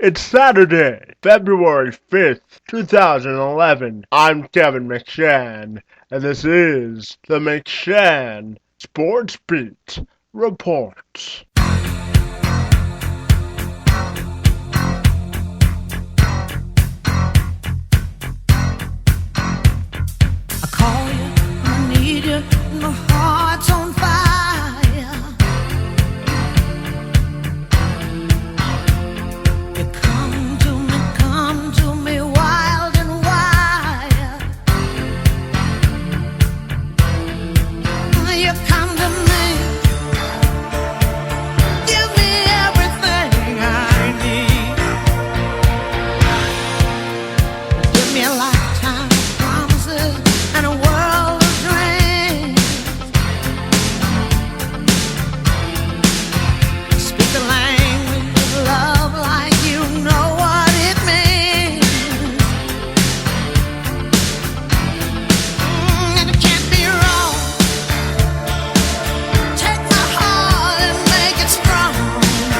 It's Saturday, February 5th, 2011. I'm Kevin McShann, and this is the McShann Sports Beat Report. I call you, I need you, my heart's on fire. You come to me wild and wild. You come to me, give me everything I need. Give me a lifetime of promises and a world of dreams. Speak the language of love like you know what it means. And it can't be wrong. Take my heart and make it strong,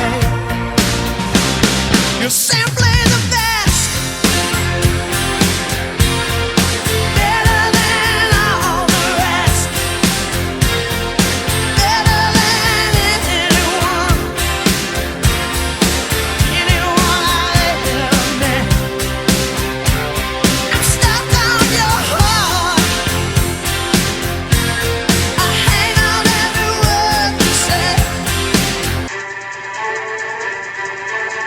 babe. You're simply the best, better than all the rest, better than anyone I've ever met. I'm stuck on your heart. I hang on every word you say.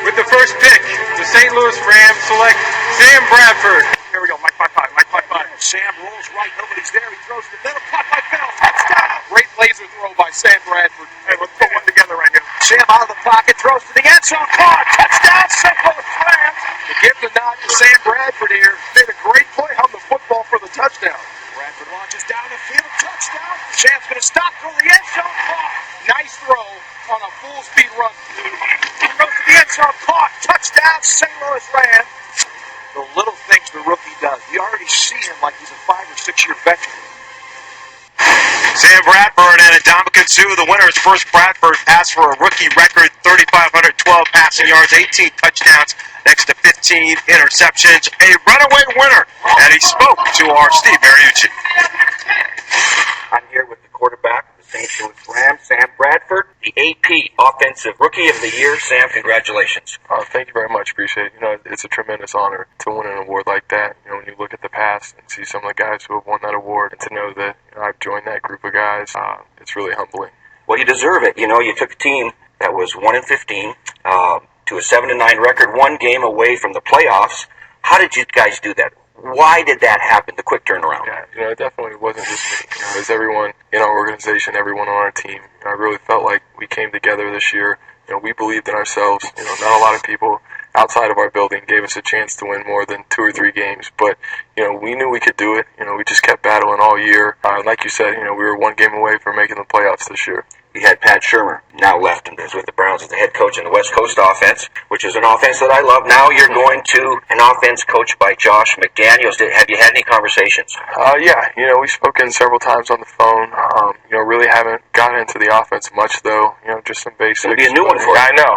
With the first pick, the St. Louis Rams select Sam Bradford. Here we go, Mike 5-5, Mike 5-5. Sam rolls right, nobody's there. He throws to the middle, caught by Bell, touchdown. Great laser throw by Sam Bradford. Hey, let's put one together right here. Sam out of the pocket, throws to the end zone, caught, touchdown, St. Louis Rams. To give the nod to Sam Bradford here. Made a great play, held the football for the touchdown. Bradford launches down the field, touchdown. Sam's going to stop, throw the end zone, caught. Nice throw on a full speed run. Throws to the end zone, caught, touchdown, St. Louis Rams. The little things the rookie does. You already see him like he's a 5 or 6 year veteran. Sam Bradford and Adamaka Sue, the winners. First Bradford passed for a rookie record 3,512 passing yards, 18 touchdowns, next to 15 interceptions. A runaway winner. And he spoke to our Steve Mariucci. I'm here with the quarterback of the St. Louis Rams, Sam Bradford, the AP Offensive Rookie of the Year. Sam, congratulations. Thank you very much. Appreciate it. It's a tremendous honor to win an award like that. When you look at the past and see some of the guys who have won that award, and to know that I've joined that group of guys, it's really humbling. Well, you deserve it. You took a team that was 1-15 to a 7-9 record, one game away from the playoffs. How did you guys do that? Why did that happen, the quick turnaround? Yeah, it definitely wasn't just me. It was everyone in our organization, everyone on our team. I really felt like we came together this year. We believed in ourselves. Not a lot of people outside of our building gave us a chance to win more than 2 or 3 games. But, we knew we could do it. We just kept battling all year. Like you said, we were one game away from making the playoffs this year. You had Pat Shurmur, now left and is with the Browns as the head coach in the West Coast offense, which is an offense that I love. Now you're going to an offense coached by Josh McDaniels. Have you had any conversations? Yeah, we've spoken several times on the phone. Really haven't gotten into the offense much, though. Just some basics. It'll be a new one for you. I know.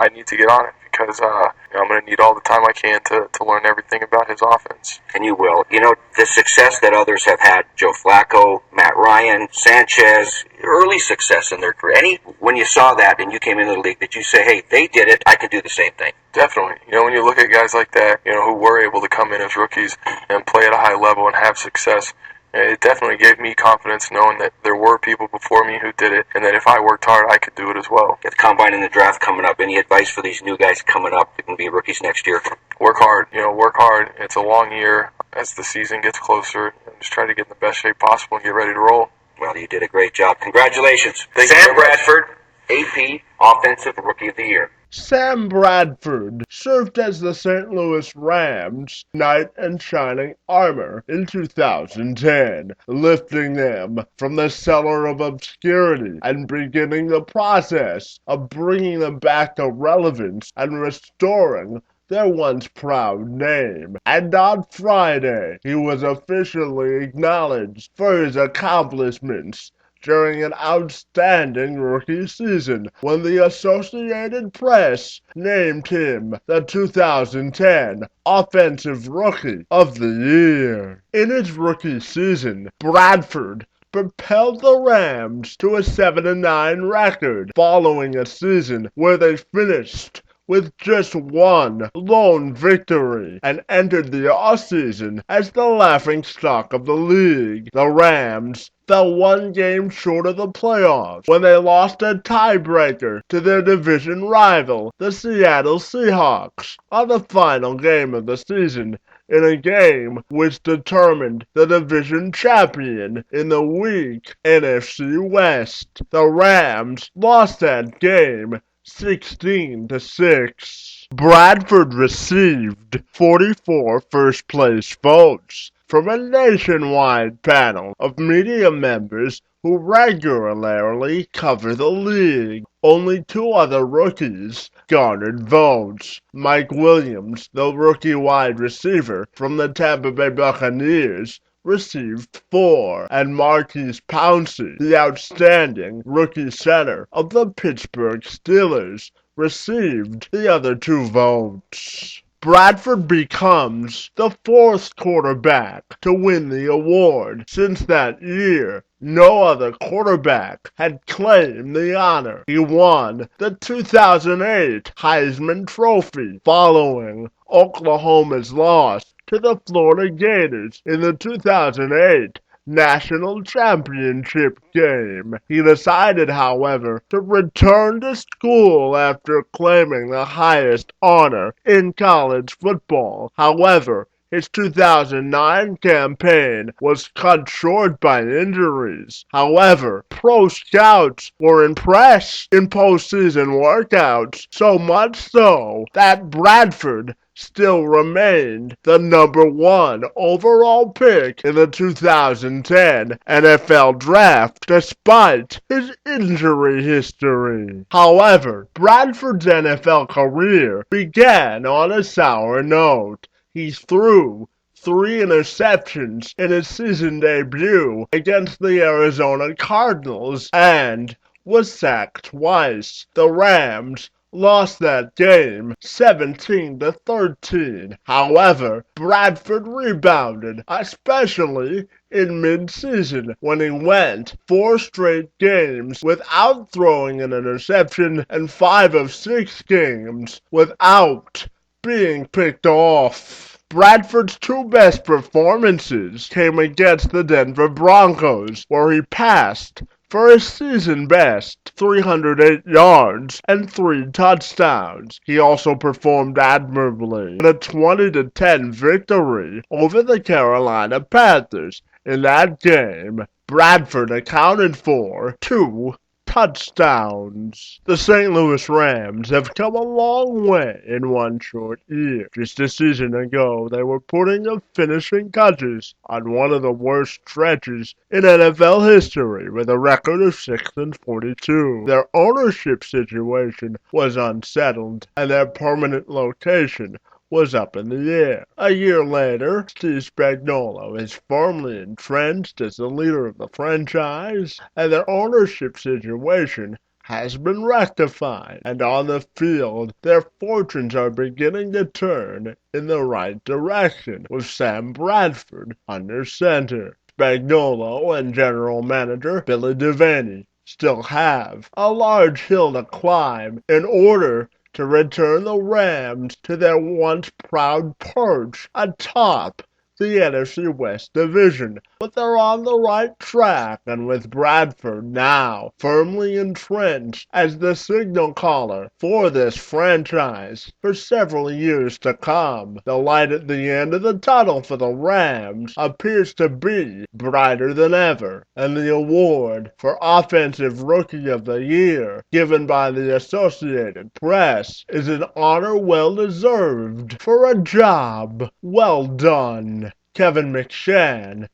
I need to get on it because I'm going to need all the time I can to learn everything about his offense. And you will. The success that others have had, Joe Flacco, Matt Ryan, Sanchez, early success in their career. When you saw that and you came into the league, did you say, hey, they did it, I can do the same thing? Definitely. When you look at guys like that, who were able to come in as rookies and play at a high level and have success, it definitely gave me confidence knowing that there were people before me who did it, and that if I worked hard, I could do it as well. The combine and the draft coming up. Any advice for these new guys coming up that can be rookies next year? Work hard. Work hard. It's a long year. As the season gets closer, just try to get in the best shape possible and get ready to roll. Well, you did a great job. Congratulations. Thank you Sam very much. Bradford, AP Offensive Rookie of the Year. Sam Bradford served as the St. Louis Rams' knight in shining armor in 2010, lifting them from the cellar of obscurity and beginning the process of bringing them back to relevance and restoring their once proud name. And on Friday, he was officially acknowledged for his accomplishments during an outstanding rookie season when the Associated Press named him the 2010 Offensive Rookie of the Year. In his rookie season, Bradford propelled the Rams to a 7-9 record following a season where they finished with just one lone victory and entered the offseason as the laughingstock of the league. The Rams fell one game short of the playoffs when they lost a tiebreaker to their division rival, the Seattle Seahawks, on the final game of the season, in a game which determined the division champion in the weak NFC West. The Rams lost that game 16-6. Bradford received 44 first-place votes from a nationwide panel of media members who regularly cover the league. Only two other rookies garnered votes. Mike Williams, the rookie wide receiver from the Tampa Bay Buccaneers, received 4, and Marquise Pouncey, the outstanding rookie center of the Pittsburgh Steelers, received the other 2 votes. Bradford becomes the 4th quarterback to win the award. Since that year, no other quarterback had claimed the honor. He won the 2008 Heisman Trophy following Oklahoma's loss to the Florida Gators in the 2008 National Championship game. He decided, however, to return to school after claiming the highest honor in college football. However, his 2009 campaign was cut short by injuries. However, pro scouts were impressed in postseason workouts, so much so that Bradford still remained the number 1 overall pick in the 2010 NFL Draft despite his injury history. However, Bradford's NFL career began on a sour note. He threw 3 interceptions in his season debut against the Arizona Cardinals and was sacked twice. The Rams lost that game 17-13. However, Bradford rebounded, especially in mid-season when he went 4 straight games without throwing an interception and 5 of 6 games without being picked off. Bradford's 2 best performances came against the Denver Broncos, where he passed for a season-best 308 yards and 3 touchdowns. He also performed admirably in a 20-10 victory over the Carolina Panthers. In that game, Bradford accounted for 2 touchdowns. The St. Louis Rams have come a long way in one short year. Just a season ago, they were putting the finishing touches on one of the worst stretches in NFL history with a record of 6-42. Their ownership situation was unsettled, and their permanent location was up in the air. A year later, Steve Spagnuolo is firmly entrenched as the leader of the franchise, and their ownership situation has been rectified, and on the field, their fortunes are beginning to turn in the right direction, with Sam Bradford under center. Spagnuolo and general manager Billy Devaney still have a large hill to climb in order to return the Rams to their once proud perch atop the NFC West division, but they're on the right track, and with Bradford now firmly entrenched as the signal caller for this franchise for several years to come, the light at the end of the tunnel for the Rams appears to be brighter than ever, and the award for Offensive Rookie of the Year, given by the Associated Press, is an honor well deserved for a job well done. Kevin McShann,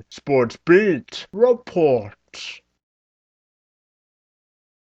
Sports Beat, reports.